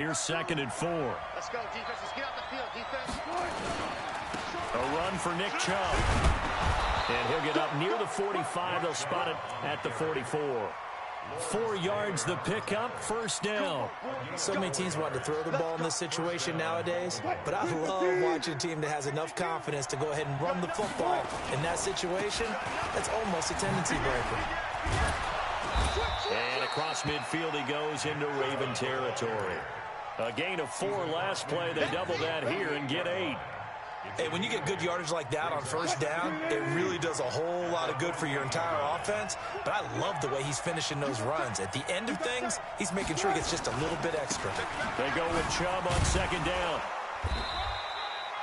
Here's 2nd and 4. Let's go, defense. Let's get out the field, defense. A run for Nick Chubb. And he'll get up near the 45. They'll spot it at the 44. 4 yards the pickup, 1st down. So many teams want to throw the ball in this situation nowadays, but I love watching a team that has enough confidence to go ahead and run the football. In that situation, that's almost a tendency breaker. And across midfield he goes into Raven territory. A gain of 4 last play. They double that here and get 8. Hey, when you get good yardage like that on 1st down, it really does a whole lot of good for your entire offense. But I love the way he's finishing those runs. At the end of things, he's making sure he gets just a little bit extra. They go with Chubb on 2nd down.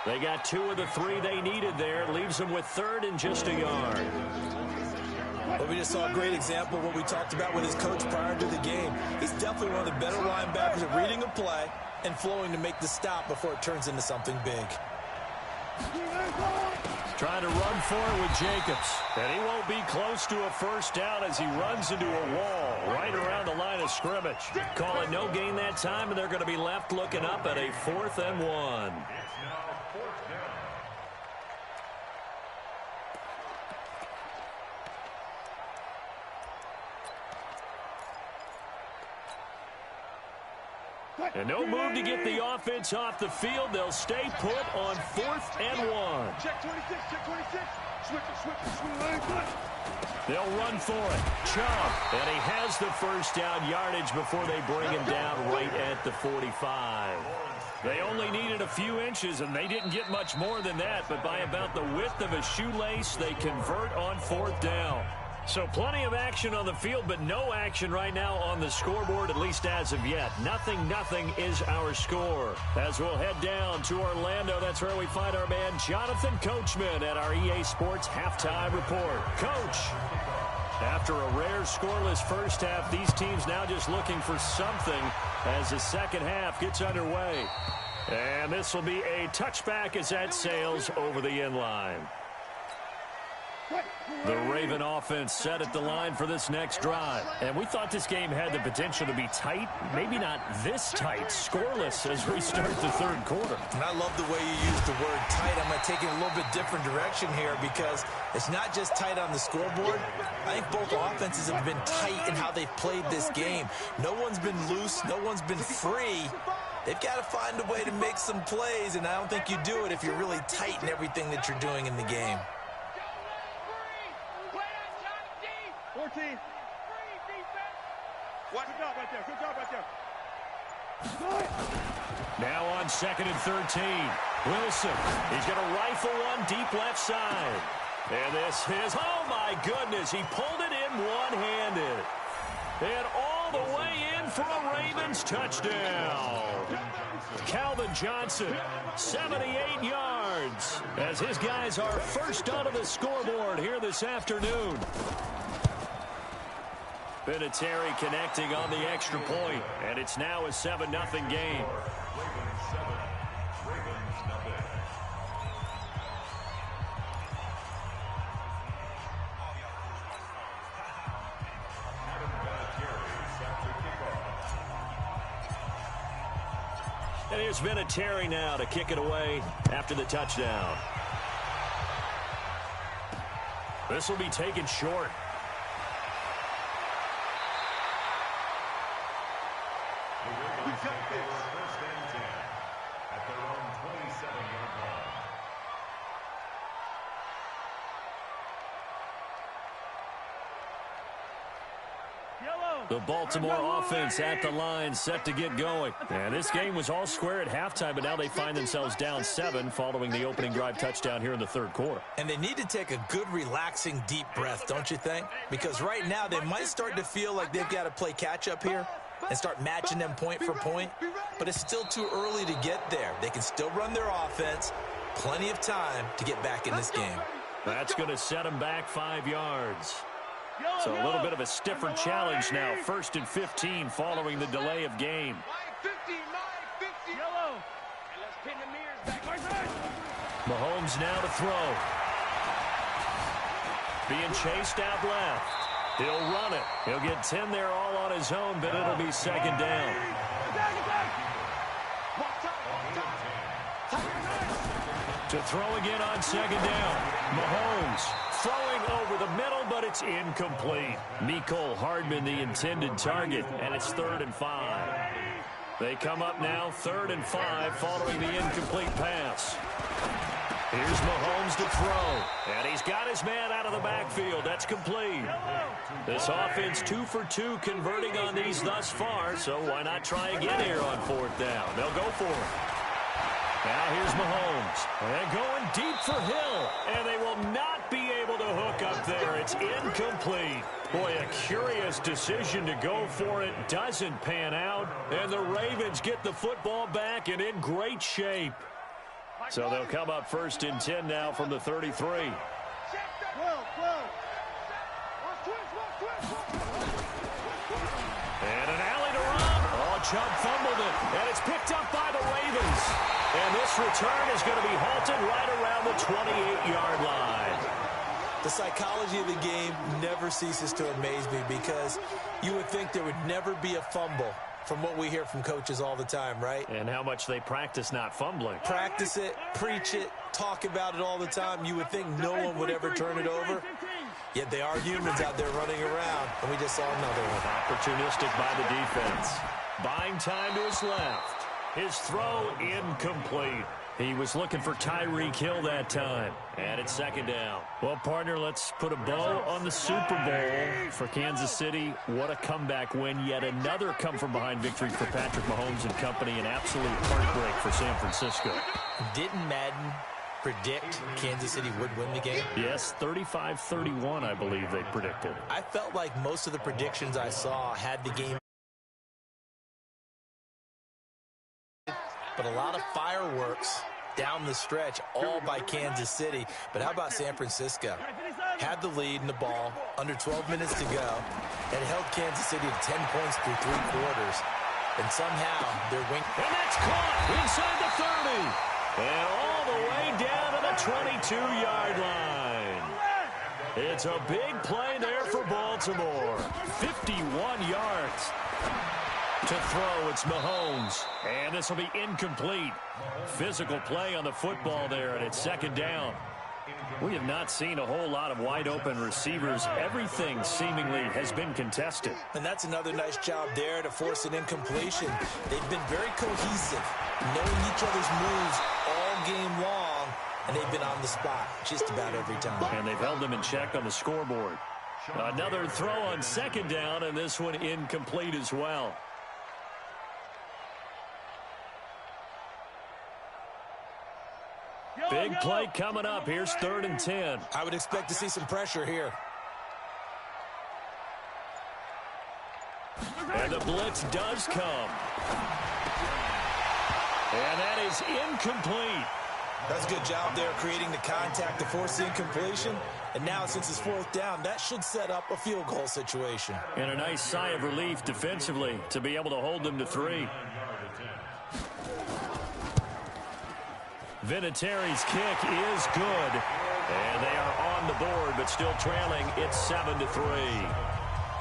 They got 2 of the 3 they needed there. Leaves them with 3rd and just a yard. Well, we just saw a great example of what we talked about with his coach prior to the game. He's definitely one of the better linebackers at reading a play and flowing to make the stop before it turns into something big. Trying to run for it with Jacobs. And he won't be close to a 1st down as he runs into a wall right around the line of scrimmage. Call it no gain that time, and they're going to be left looking up at a 4th and 1. And no move to get the offense off the field. They'll stay put on 4th and 1. Check 26, check 26. Switch it. They'll run for it. Chubb. And he has the 1st down yardage before they bring him down right at the 45. They only needed a few inches, and they didn't get much more than that. But by about the width of a shoelace, they convert on 4th down. So plenty of action on the field, but no action right now on the scoreboard, at least as of yet. 0-0 is our score. As we'll head down to Orlando, that's where we find our man Jonathan Coachman at our EA Sports Halftime Report. Coach, after a rare scoreless 1st half, these teams now just looking for something as the 2nd half gets underway. And this will be a touchback as that sails over the end line. The Raven offense set at the line for this next drive. And we thought this game had the potential to be tight. Maybe not this tight, scoreless as we start the 3rd quarter. And I love the way you use the word tight. I'm going to take it a little bit different direction here because it's not just tight on the scoreboard. I think both offenses have been tight in how they've played this game. No one's been loose. No one's been free. They've got to find a way to make some plays, and I don't think you do it if you're really tight in everything that you're doing in the game. 14. What? Good job right there. Good job right there. Now on 2nd and 13. Wilson. He's going to rifle one deep left side. And this is, oh my goodness, he pulled it in one-handed. And all the way in for a Ravens touchdown. Calvin Johnson, 78 yards, as his guys are first onto the scoreboard here this afternoon. Vinatieri connecting on the extra point, and it's now a 7-0 game. And here's Vinatieri now to kick it away after the touchdown. This will be taken short. The Baltimore offense at the line, set to get going. And this game was all square at halftime, but now they find themselves down 7 following the opening drive touchdown here in the 3rd quarter. And they need to take a good, relaxing, deep breath, don't you think? Because right now they might start to feel like they've got to play catch-up here and start matching them point for point. But it's still too early to get there. They can still run their offense. Plenty of time to get back in this game. That's going to set them back 5 yards. So a little bit of a stiffer challenge now. 1st and 15 following the delay of game. Mahomes now to throw. Being chased out left. He'll run it. He'll get 10 there all on his own, but it'll be 2nd down. To throw again on second down. Mahomes throwing over the middle, but it's incomplete. Mecole Hardman, the intended target, and it's 3rd and 5. They come up now 3rd and 5 following the incomplete pass. Here's Mahomes to throw, and he's got his man out of the backfield. That's complete. This offense 2 for 2 converting on these thus far, so why not try again here on 4th down? They'll go for it. Now here's Mahomes. And going deep for Hill. And they will not be able to hook up there. It's incomplete. Boy, a curious decision to go for it. Doesn't pan out. And the Ravens get the football back and in great shape. So they'll come up 1st and 10 now from the 33. And an alley to run. Oh, Chubb fumbled it. And it's picked up by the Ravens. And this return is going to be halted right around the 28-yard line. The psychology of the game never ceases to amaze me because you would think there would never be a fumble from what we hear from coaches all the time, right? And how much they practice not fumbling. Practice it, preach it, talk about it all the time. You would think no one would ever turn it over. Yet they are humans out there running around, and we just saw another one. Opportunistic by the defense. Buying time to his left. His throw incomplete. He was looking for Tyreek Hill that time. And it's 2nd down. Well, partner, let's put a bow on the Super Bowl for Kansas City. What a comeback win. Yet another come-from-behind victory for Patrick Mahomes and company. An absolute heartbreak for San Francisco. Didn't Madden predict Kansas City would win the game? Yes, 35-31, I believe they predicted. I felt like most of the predictions I saw had the game. But a lot of fireworks down the stretch, all by Kansas City. But how about San Francisco? Had the lead in the ball, under 12 minutes to go, and held Kansas City to 10 points through 3 quarters. And somehow they're winning. And that's caught inside the 30. And all the way down to the 22-yard line. It's a big play there for Baltimore. 51 yards. To throw, it's Mahomes. And this will be incomplete. Physical play on the football there, and it's 2nd down. We have not seen a whole lot of wide-open receivers. Everything seemingly has been contested. And that's another nice job there to force an incompletion. They've been very cohesive, knowing each other's moves all game long, and they've been on the spot just about every time. And they've held them in check on the scoreboard. Another throw on 2nd down, and this one incomplete as well. Big play coming up. Here's 3rd and 10. I would expect to see some pressure here. And the blitz does come. And that is incomplete. That's a good job there creating the contact to force the incompletion. And now since it's 4th down, that should set up a field goal situation. And a nice sigh of relief defensively to be able to hold them to 3. Vinatieri's kick is good. And they are on the board, but still trailing. It's 7-3.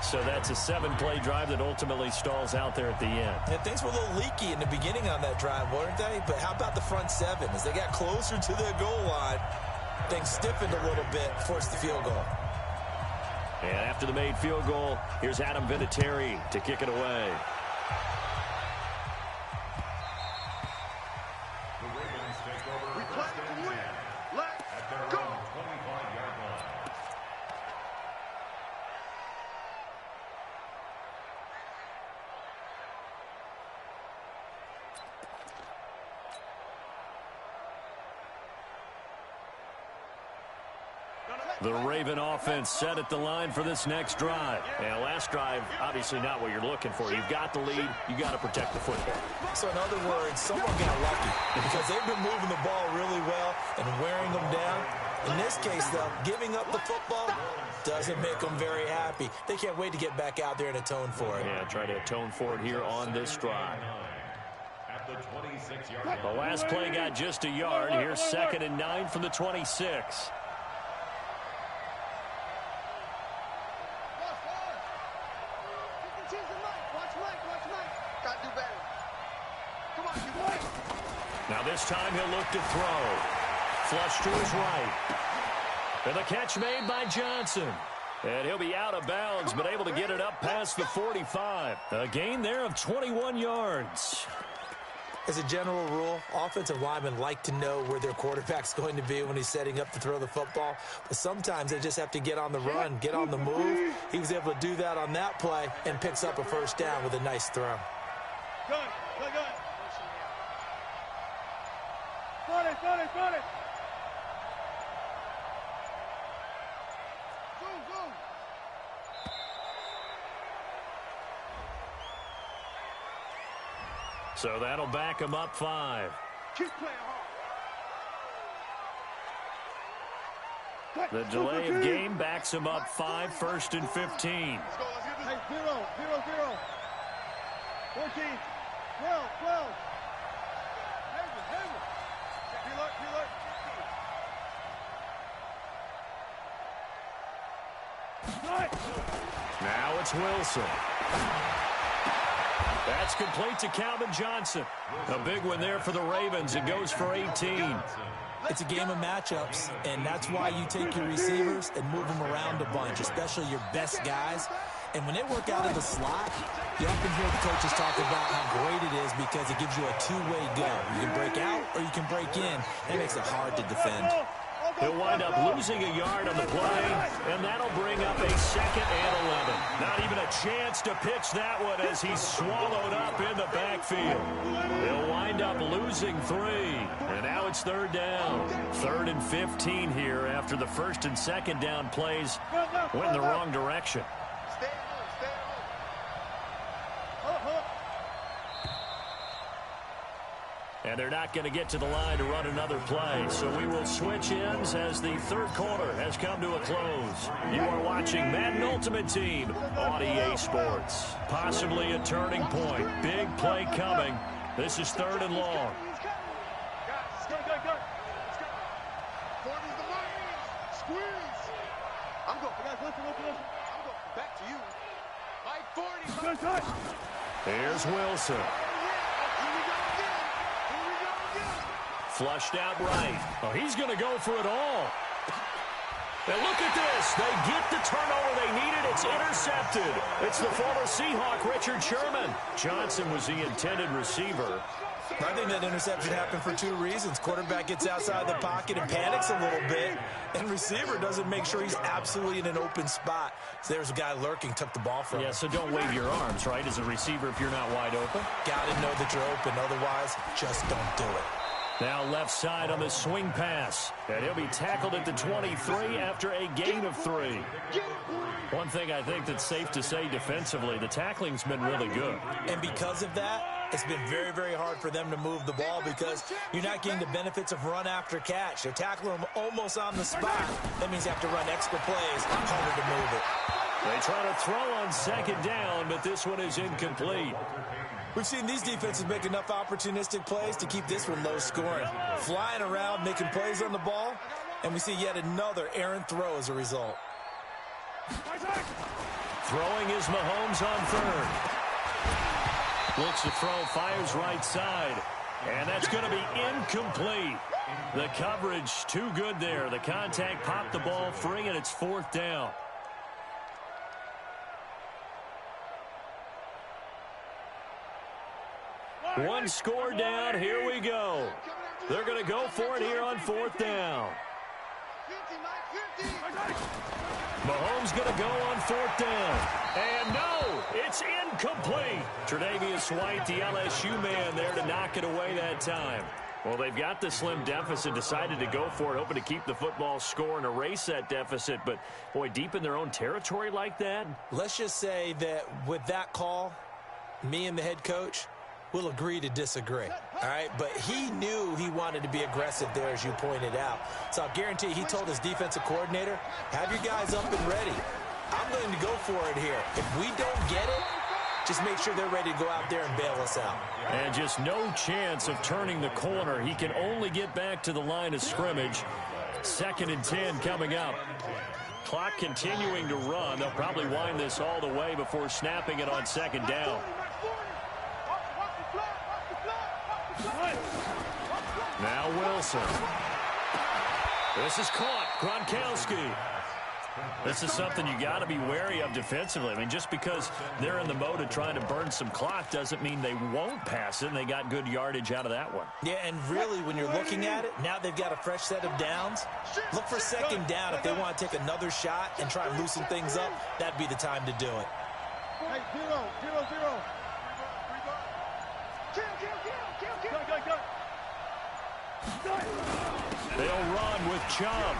So that's a 7-play drive that ultimately stalls out there at the end. And things were a little leaky in the beginning on that drive, weren't they? But how about the front 7? As they got closer to the goal line, things stiffened a little bit, forced the field goal. And after the made field goal, here's Adam Vinatieri to kick it away. The Raven offense set at the line for this next drive. And last drive, obviously not what you're looking for. You've got the lead. You got to protect the football. So in other words, someone got lucky because they've been moving the ball really well and wearing them down. In this case, though, giving up the football doesn't make them very happy. They can't wait to get back out there and atone for it. Yeah, try to atone for it here on this drive. The last play got just a yard. Here's 2nd and 9 from the 26. Come on, Now this time he'll look to throw. Flush to his right. And the catch made by Johnson. And he'll be out of bounds, but able to get it up past the 45. A gain there of 21 yards. As a general rule, offensive linemen like to know where their quarterback's going to be when he's setting up to throw the football. But sometimes they just have to get on the run, get on the move. He was able to do that on that play and picks up a first down with a nice throw. Good. Got it. Go. So that'll back him up 5. Keep playing hard. The delay of game backs him up 5, 1st and 15. Let's get this. Hey, 0. 14. 12. Hayward. Now it's Wilson. That's complete to Calvin Johnson. A big one there for the Ravens. It goes for 18. It's a game of matchups, and that's why you take your receivers and move them around a bunch, especially your best guys. And when they work out of the slot, you often hear the coaches talk about how great it is because it gives you a two-way go. You can break out or you can break in. That makes it hard to defend. He'll wind up losing a yard on the play, and that'll bring up a 2nd and 11. Not even a chance to pitch that one as he's swallowed up in the backfield. He'll wind up losing 3, and now it's 3rd down. 3rd and 15 here after the 1st and 2nd down plays went in the wrong direction. And they're not going to get to the line to run another play. So we will switch ends as the 3rd quarter has come to a close. You are watching Madden Ultimate Team on EA Sports. Possibly a turning point. Big play coming. This is 3rd and long. Go. Squeeze. I'm going. Guys, listen. I'm going. Back to you. 40. Here's Wilson. Flushed out right. Oh, he's going to go for it all. And look at this. They get the turnover they needed. It's intercepted. It's the former Seahawk, Richard Sherman. Johnson was the intended receiver. I think that interception happened for 2 reasons. Quarterback gets outside the pocket and panics a little bit, and receiver doesn't make sure he's absolutely in an open spot. So there's a guy lurking, took the ball from him. Yeah, so don't wave your arms, right, as a receiver if you're not wide open. Got to know that you're open. Otherwise, just don't do it. Now left side on the swing pass. And he'll be tackled at the 23 after a gain of 3. One thing I think that's safe to say defensively, the tackling's been really good. And because of that, it's been very, very hard for them to move the ball because you're not getting the benefits of run after catch. They're tackling them almost on the spot. That means you have to run extra plays, harder to move it. They try to throw on 2nd down, but this one is incomplete. We've seen these defenses make enough opportunistic plays to keep this one low scoring. Flying around, making plays on the ball, and we see yet another errant throw as a result. Throwing is Mahomes on 3rd. Looks to throw, fires right side, and that's going to be incomplete. The coverage too good there. The contact popped the ball free, and it's 4th down. One score down. Here we go. They're going to go for it here on 4th down. Mahomes going to go on 4th down. And no, it's incomplete. Tre'Davious White, the LSU man there to knock it away that time. Well, they've got the slim deficit, decided to go for it, hoping to keep the football score and erase that deficit. But, boy, deep in their own territory like that. Let's just say that with that call, me and the head coach will agree to disagree, all right? But he knew he wanted to be aggressive there, as you pointed out. So I'll guarantee he told his defensive coordinator, have your guys up and ready. I'm going to go for it here. If we don't get it, just make sure they're ready to go out there and bail us out. And just no chance of turning the corner. He can only get back to the line of scrimmage. 2nd and 10 coming up. Clock continuing to run. They'll probably wind this all the way before snapping it on 2nd down. Now Wilson. This is caught. Gronkowski. This is something you got to be wary of defensively. I mean, just because they're in the mode of trying to burn some clock doesn't mean they won't pass it, and they got good yardage out of that one. Yeah, and really, when you're looking at it, now they've got a fresh set of downs. Look for second down if they want to take another shot and try and loosen things up. That'd be the time to do it. Hey, 0-0-0. They'll run with Chubb.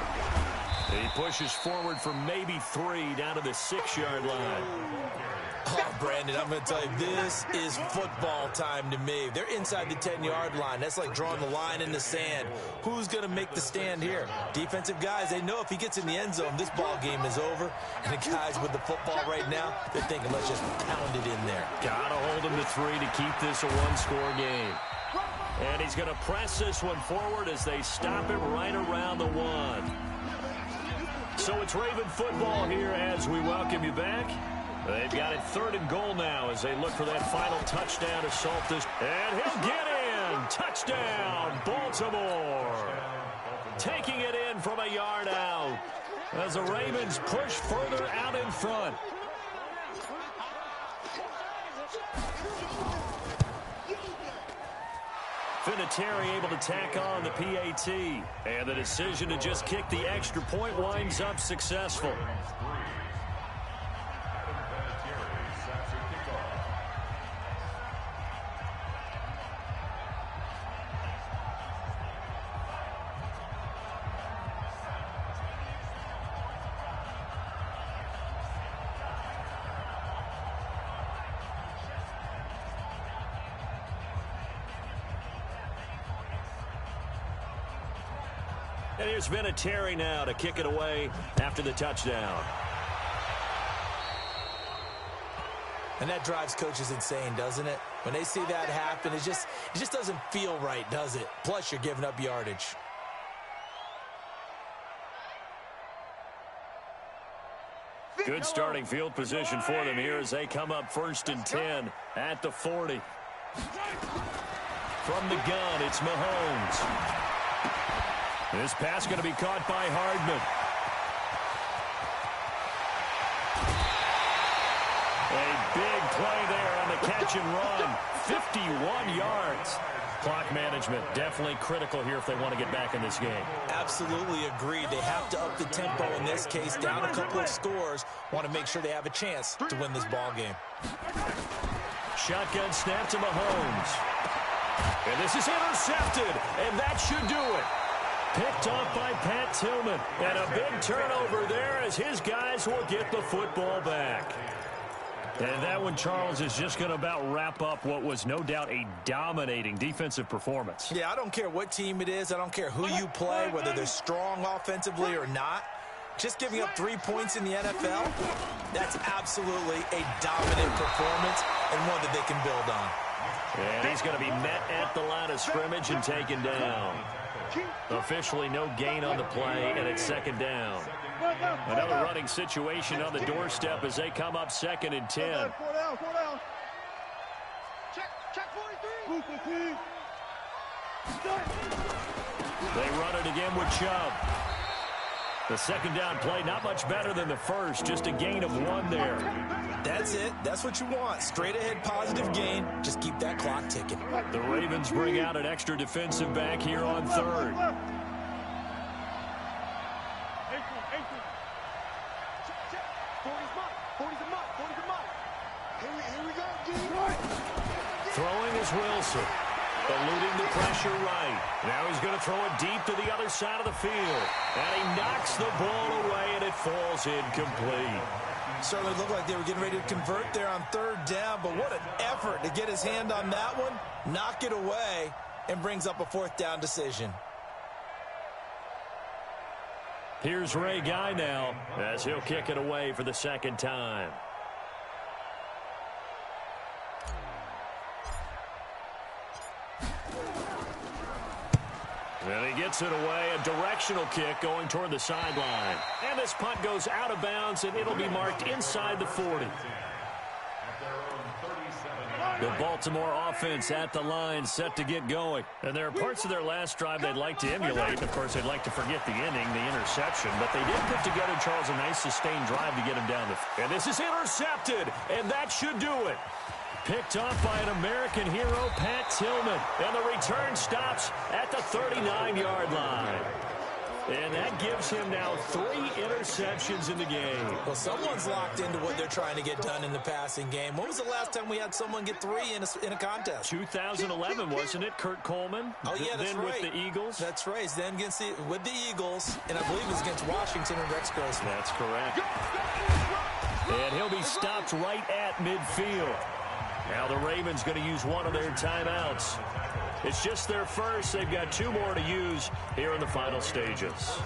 He pushes forward for maybe 3 down to the 6-yard line. Oh, Brandon, I'm going to tell you, this is football time to me. They're inside the 10-yard line. That's like drawing the line in the sand. Who's going to make the stand here? Defensive guys, they know if he gets in the end zone, this ball game is over. And the guys with the football right now, they're thinking, let's just pound it in there. Got to hold him to 3 to keep this a one-score game. And he's going to press this one forward as they stop it right around the 1. So it's Raven football here as we welcome you back. They've got it 3rd and goal now as they look for that final touchdown to salt this. And he'll get in. Touchdown, Baltimore. Taking it in from a yard out as the Ravens push further out in front. Vinatieri able to tack on the PAT. And the decision to just kick the extra point winds up successful. And here's Vinatieri now to kick it away after the touchdown. And that drives coaches insane, doesn't it? When they see that happen, it just doesn't feel right, does it? Plus, you're giving up yardage. Good starting field position for them here as they come up 1st and 10 at the 40. From the gun, it's Mahomes. This pass going to be caught by Hardman. A big play there on the catch and run. 51 yards. Clock management definitely critical here if they want to get back in this game. Absolutely agreed. They have to up the tempo in this case, down a couple of scores. Want to make sure they have a chance to win this ball game. Shotgun snap to Mahomes. And this is intercepted, and that should do it. Picked off by Pat Tillman. And a big turnover there as his guys will get the football back. And that one, Charles, is just going to about wrap up what was no doubt a dominating defensive performance. Yeah, I don't care what team it is. I don't care who you play, whether they're strong offensively or not. Just giving up 3 points in the NFL, that's absolutely a dominant performance and one that they can build on. And he's going to be met at the line of scrimmage and taken down. Officially no gain on the play, and it's 2nd down. Another running situation on the doorstep as they come up 2nd and 10. 4 down. Check 43. They run it again with Chubb. The 2nd down play, not much better than the first, just a gain of 1 there. That's it. That's what you want. Straight ahead, positive gain. Just keep that clock ticking. The Ravens bring out an extra defensive back here on 3rd. Throwing is Wilson. Eluding the pressure right. Now he's going to throw it deep to the other side of the field. And he knocks the ball away, and it falls incomplete. Certainly looked like they were getting ready to convert there on 3rd down, but what an effort to get his hand on that one, knock it away, and brings up a 4th down decision. Here's Ray Guy now as he'll kick it away for the 2nd time. And he gets it away, a directional kick going toward the sideline. And this punt goes out of bounds, and it'll be marked inside the 40. The Baltimore offense at the line, set to get going. And there are parts of their last drive they'd like to emulate. Of course, they'd like to forget the inning, the interception. But they did put together, Charles, a nice sustained drive to get him down the... And this is intercepted, and that should do it. Picked off by an American hero, Pat Tillman. And the return stops at the 39-yard line. And that gives him now 3 interceptions in the game. Well, someone's locked into what they're trying to get done in the passing game. When was the last time we had someone get 3 in a contest? 2011, wasn't it? Kurt Coleman. Oh, yeah, that's then right. with the Eagles. That's right. Then with the Eagles, and I believe it was against Washington and Rex Grossman. That's correct. And he'll be stopped right at midfield. Now the Ravens going to use one of their timeouts. It's just their first. They've got 2 more to use here in the final stages.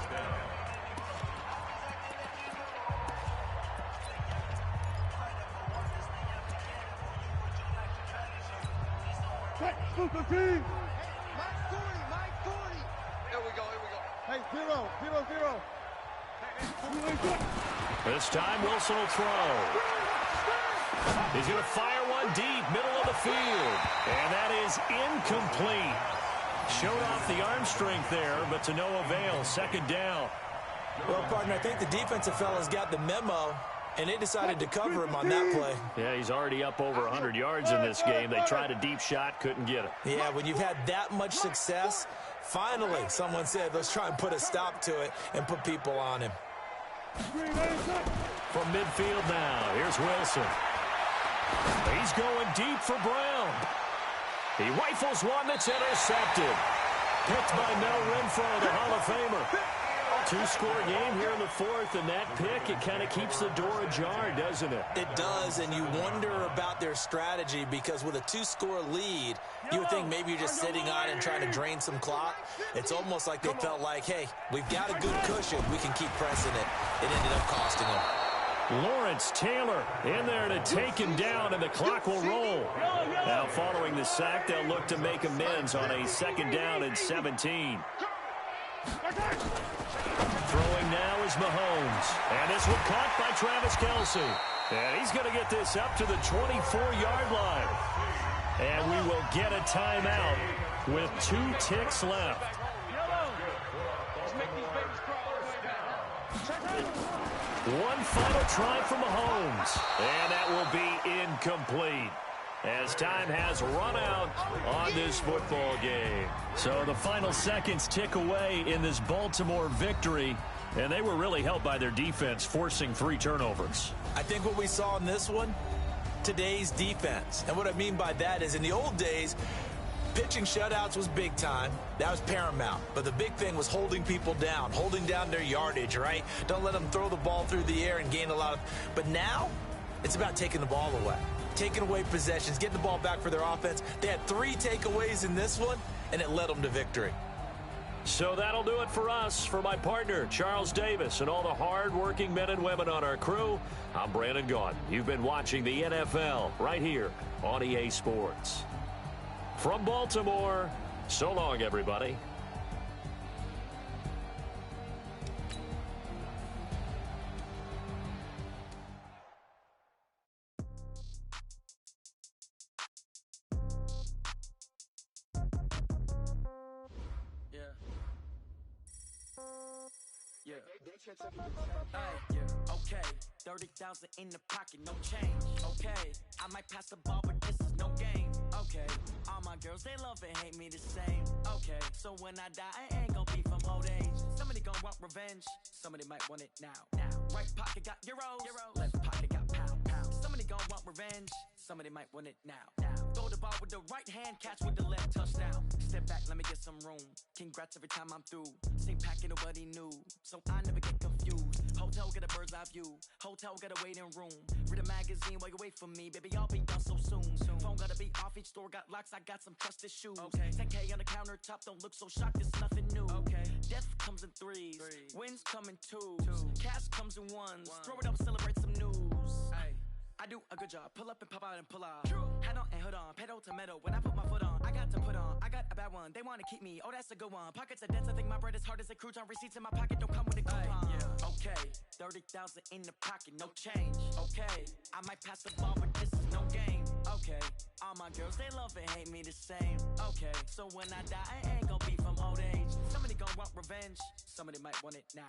Mike 40, Mike 40. Here we go. Hey, 0. This time Wilson will throw. He's going to fire one deep, middle of the field. And that is incomplete. Showed off the arm strength there, but to no avail. Second down. Well, partner, I think the defensive fellas got the memo, and they decided to cover him on that play. Yeah, he's already up over 100 yards in this game. They tried a deep shot, couldn't get it. Yeah, when you've had that much success, finally someone said, let's try and put a stop to it and put people on him. From midfield now, here's Wilson. He's going deep for Brown. He rifles one that's intercepted. Picked by Mel Renfro, the Hall of Famer. 2-score game here in the 4th, and that pick, it kind of keeps the door ajar, doesn't it? It does, and you wonder about their strategy because with a 2-score lead, you would think maybe you're just sitting on it and trying to drain some clock. It's almost like they felt like, hey, we've got a good cushion. We can keep pressing it. It ended up costing them. Lawrence Taylor in there to take him down, and the clock will roll. Now, following the sack, they'll look to make amends on a 2nd down and 17. Throwing now is Mahomes. And this one caught by Travis Kelce. And he's going to get this up to the 24-yard line. And we will get a timeout with 2 ticks left. One final try from Mahomes. And that will be incomplete, as time has run out on this football game. So the final seconds tick away in this Baltimore victory, and they were really helped by their defense, forcing 3 turnovers. I think what we saw in this one, today's defense. And what I mean by that is in the old days, pitching shutouts was big time. That was paramount. But the big thing was holding people down, holding down their yardage, right? Don't let them throw the ball through the air and gain a lot of... But now, it's about taking the ball away. Taking away possessions, getting the ball back for their offense. They had 3 takeaways in this one, and it led them to victory. So that'll do it for us. For my partner, Charles Davis, and all the hard-working men and women on our crew, I'm Brandon Gaudin. You've been watching the NFL right here on EA Sports. From Baltimore, so long, everybody. Okay, 30,000 in the pocket, no change. Okay, I might pass the ball, but this is no game. Okay, all my girls, they love and hate me the same. Okay, so when I die, I ain't gonna be from old age. Somebody gonna want revenge, somebody might want it now. Right pocket got euros, left pocket got pound. Somebody gonna want revenge, somebody might want it now. Throw the ball with the right hand, catch with the left, touchdown. Step back, let me get some room. Congrats every time I'm through. Same packet, nobody knew, so I never get confused. Hotel get a bird's eye view. Hotel got a waiting room. Read a magazine while you wait for me, baby. I'll be done so soon. Phone gotta be off. Each store got locks. I got some trusted shoes. Okay. 10K on the countertop. Don't look so shocked. It's nothing new. Okay. Death comes in threes. Wins come in twos. Cash comes in ones. Throw it up, celebrate some news. Ay. I do a good job. Pull up and pop out and pull out. Hat on and hood on. Pedal to metal. When I put my foot on, I got to put on. I got a bad one. They want to keep me. Oh, that's a good one. Pockets are dense. I think my bread is hard as a crouton. Receipts in my pocket don't come with a coupon. Okay. 30,000 in the pocket. No change. Okay. I might pass the ball, but this is no game. Okay. Okay, all my girls, they love and hate me the same. Okay, so when I die, I ain't gonna be from old age. Somebody gon' want revenge, somebody might want it now.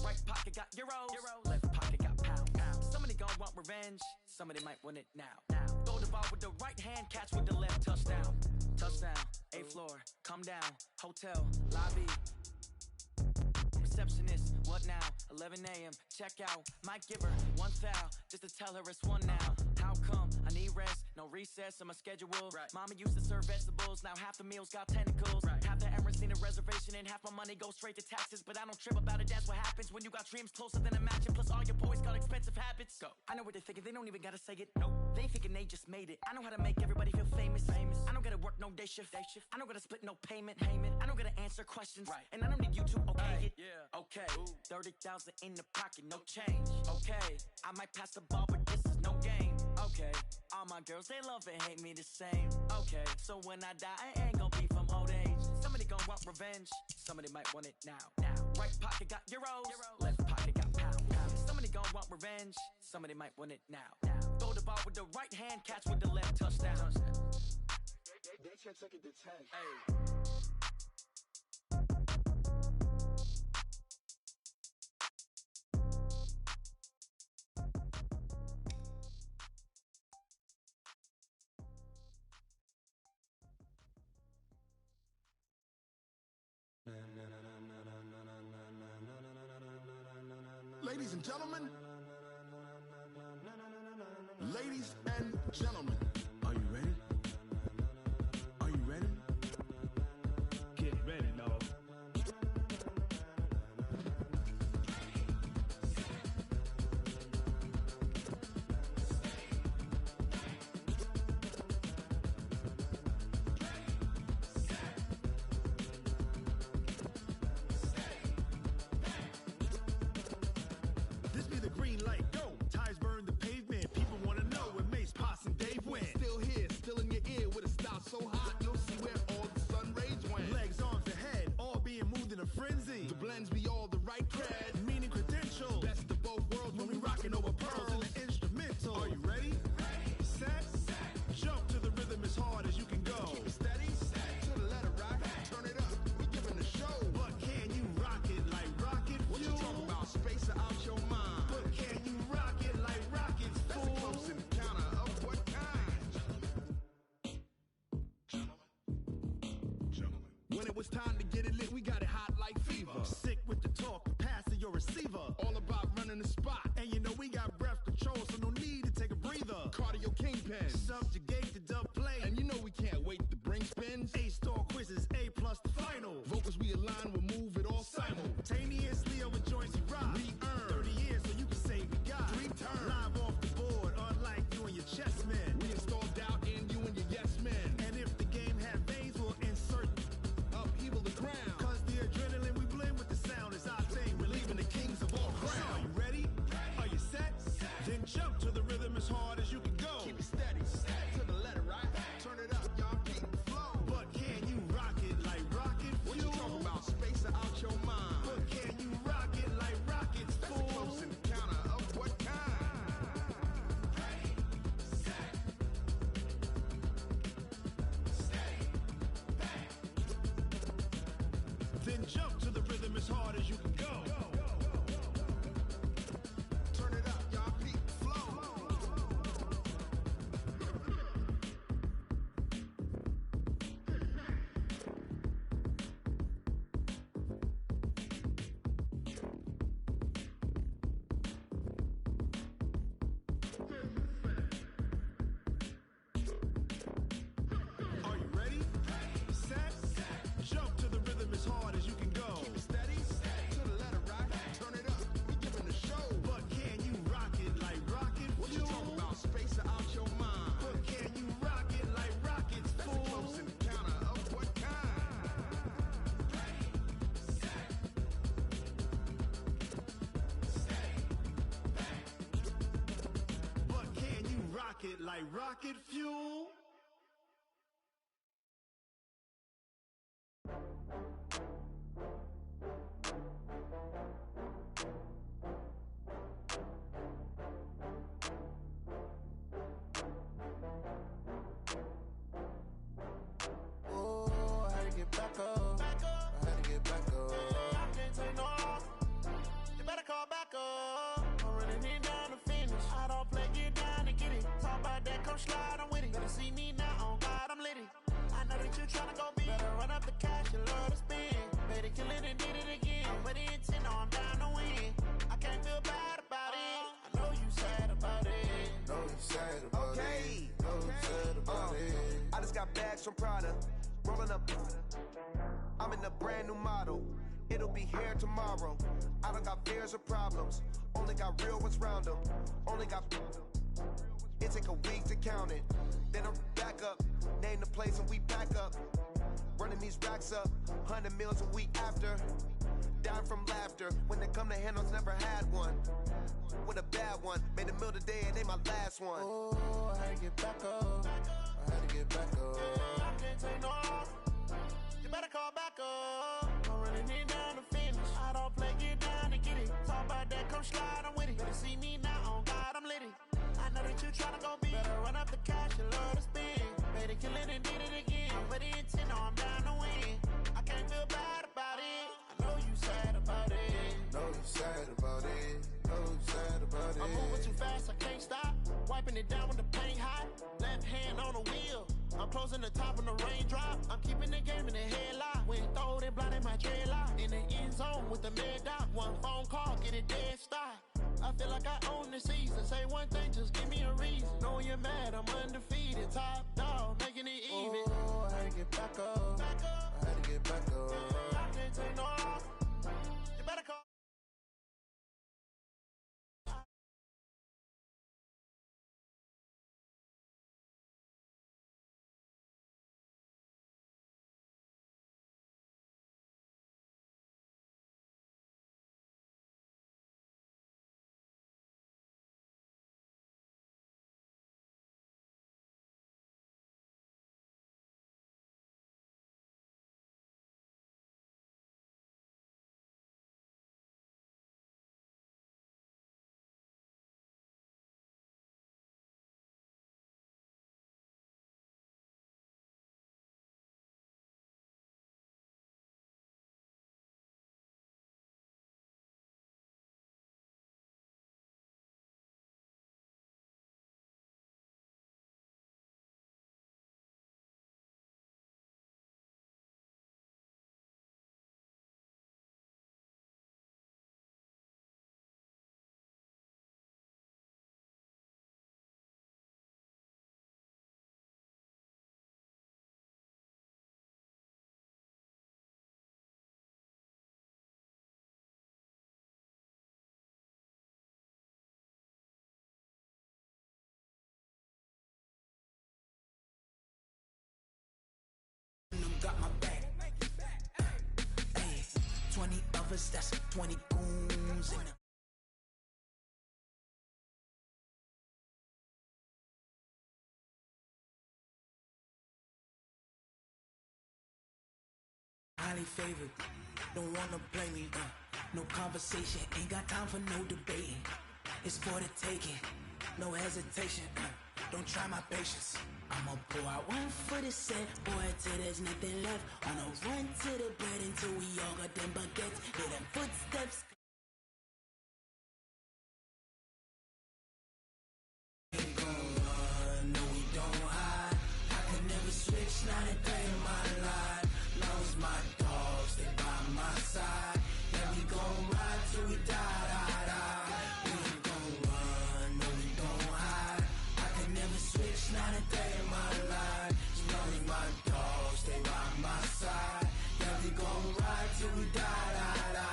Right pocket got euros, left pocket got pounds. Somebody gon' want revenge, somebody might want it now. Throw the ball with the right hand, catch with the left, touchdown. Touchdown, 8th floor, come down, hotel, lobby. Receptionist, what now? 11 a.m., check out. Might give her one foul, just to tell her it's one now. How come? I need rest, no recess in my schedule. Right. Mama used to serve vegetables, now half the meals got tentacles. Right. Half the Emirates need a reservation and half my money goes straight to taxes. But I don't trip about it, that's what happens when you got dreams closer than a match. And plus all your boys got expensive habits. Go. I know what they're thinking, they don't even gotta say it. Nope. They ain't thinking they just made it. I know how to make everybody feel famous. I don't gotta work no day shift. I don't gotta split no payment. I don't gotta answer questions. Right. And I don't need you to okay it. Yeah. Okay. 30,000 in the pocket, no change. Okay. I might pass the ball, but this is no game. Okay. All my girls, they love and hate me the same. Okay. So when I die, I ain't gonna be from old age. Somebody gon' want revenge. Somebody might want it now. Right pocket got euros. Left pocket got pounds. Somebody gon' want revenge. Somebody might want it now. Throw the ball with the right hand, catch with the left, touchdown. They can't take it to 10. Hey. Ladies and gentlemen, ladies and gentlemen, are you ready? Are you ready? Get ready, dog. This be the green light, go. Tires burn the pavement. People wanna know where Mace, Poss, and Dave went. Still here, still in your ear with a style so hot, you'll see where all the sun rays went. Legs, arms, ahead, all being moved in a frenzy. The blends be all the right cred, meaning credentials. Best of both worlds when we rockin' over pearls in the instrumental. Are you ready? Set, jump to the rhythm as hard as you can go. Keep it steady, to the letter right. Turn it up, we giving the show. But can you rock it like rocket fuel? What you talking about? Space out your mind. But can you rock it like rockets, fool? That's a close encounter of what kind? Gentlemen. When it was time to get it lit, we got it hot like fever. Sick with the talk, passing your receiver. All about running the spot. And you know we got breath control, so no need to take a breather. Cardio kingpin, subjugate the dub play. And you know we can't wait to bring spins. A-star quizzes, A+ the final. Vocals we align, we'll move it all simultaneously over joints we rock. We earn 30 years, so you can say we got 3 turns. Live off the board, unlike you and your chess men. We install doubt in you and your yes men. And if the game had veins, we'll insert upheaval the crown. Cause the adrenaline we blend with the sound is our thing. We're leaving the kings of all ground. So are you ready? Are you set? Then jump to the rhythm as hard as you can go. Keep it steady, to the letter right. Turn it up, y'all keep the flow. But can you rock it like rocket fuel? What you talking about? Space out your mind. But can you rock it like rockets, fool? That's a close encounter of what kind? Ready, set, steady, bang. Then jump to the rhythm as hard as you can go. Turn it up, y'all keep the flow. Are you ready? Set, jump to the rhythm as hard as you can go. Keep it steady, to the letter right. Turn it up, we giving the show. But can you rock it like rocket fuel? What you talking about? Space out your mind. But can you rock it like rockets, fool? That's a close encounter of what kind? Ready, set, steady, bang. But can you rock it like rocket fuel? Made it, kill it, and did it again. I'm with the intent, no, I'm down to win. I can't feel bad about it. I know you sad about it. Know you sad about it. Know you sad about it. I just got bags from Prada. Rolling up. I'm in a brand new model. It'll be here tomorrow. I don't got fears or problems. Only got real ones round them. Only got. It take a week to count it. Then I'm back up. Name the place and we back up. Running these racks up. 100 meals a week after. Down from laughter. When they come to handles, never had one. With a bad one. Made a meal today and ain't my last one. Oh, I had to get back up. I had to get back up. I can't take no off. You better call back up. I'm running it down to finish. I don't play, get down and get it. Talk about that, come slide, I'm with it. Better see me now, on God, I'm litty. I know that you tryna go big. Better run up the cash, you love to spin. Made it, kill it, and did it again. I'm with the intent, no, I'm down to win. I can't feel bad about it. I know you sad about it. Know you sad about it. Know you sad about it. I'm moving too fast, I can't stop. Wiping it down with the paint hot. Left hand on the wheel. I'm closing the top when the raindrop. I'm keeping the game in the headlock. When throwed and blinded my dreadlock. In the end zone with the mad dot. One phone call, get it dead stop. I feel like I own the season. Say one thing, just give me a reason. Know you're mad, I'm undefeated. Top dog, making it even. Oh, I had to get back up. I had to get back up. I can't take no off. You better call. Got my back. Hey, 20 of us, that's 20 goons in the highly favored, don't wanna play me, no conversation, ain't got time for no debating, it's for the taking, no hesitation, don't try my patience. I'ma pour out one for the set, boy, till there's nothing left. On a run to the bread until we all got them baguettes. Hear them footsteps. Ain't gon' run, no we don't hide. I could never switch, not a day in my life. Lost my dogs, they by my side. Yeah, we gon' ride till we die, die, die. We ain't gon' run, no we don't hide. I could never switch, not a day in my life. As long as my dogs stay by my side. Yeah, we gon' ride till we die, die, die.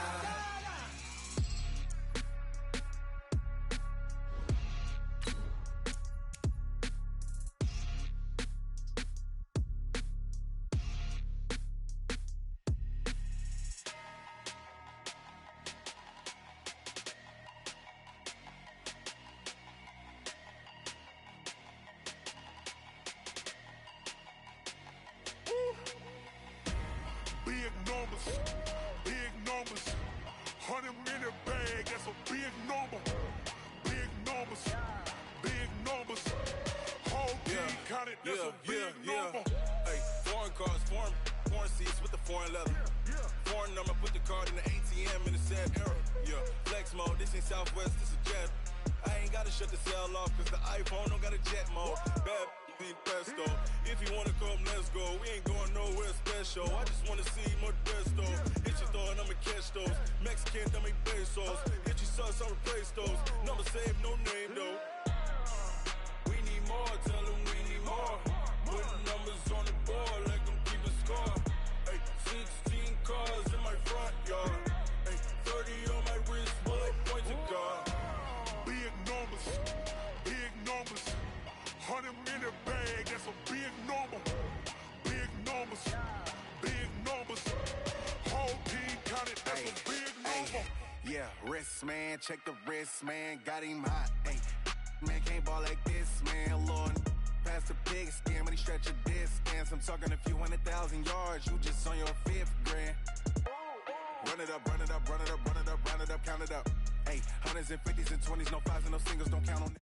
Big numbers, big numbers. 100 in the bag, that's a big number. Big numbers, big numbers. Whole team counted, that's a big number. Hey, foreign cars, foreign seats with the foreign leather. Foreign number, put the card in the ATM in the sad era. Yeah, flex mode, this ain't Southwest, this is Jet. I ain't gotta shut the cell off, cause the iPhone don't got a jet mode. Bad be pesto. If you wanna come, let's go. We ain't going nowhere special. I just wanna see Modesto. Hit your I'ma catch those. Mexican, dummy pesos. Hit you sus, I'll replace those. Number saved, no name though. We need more, tell them we need more. Putting numbers on the board like I'm keeping score. Ay, 16 cars in my front yard. Ay, 30 on my wrist, bullet point to God. Big numbers, big numbers. 100 in the bag, that's a big number. Big numbers, big numbers. Whole team counted, that's a big number. Yeah, wrist man, check the wrist man, got him hot. Ay, man can't ball like this, man. Lord, pass the pig skin when he stretch a distance. I'm talking a few 100,000 yards, you just on your 5th grand. Run it up, run it up, run it up, run it up, run it up, count it up. Hey, hundreds and 50s and 20s, no 5s and no singles, don't count on it.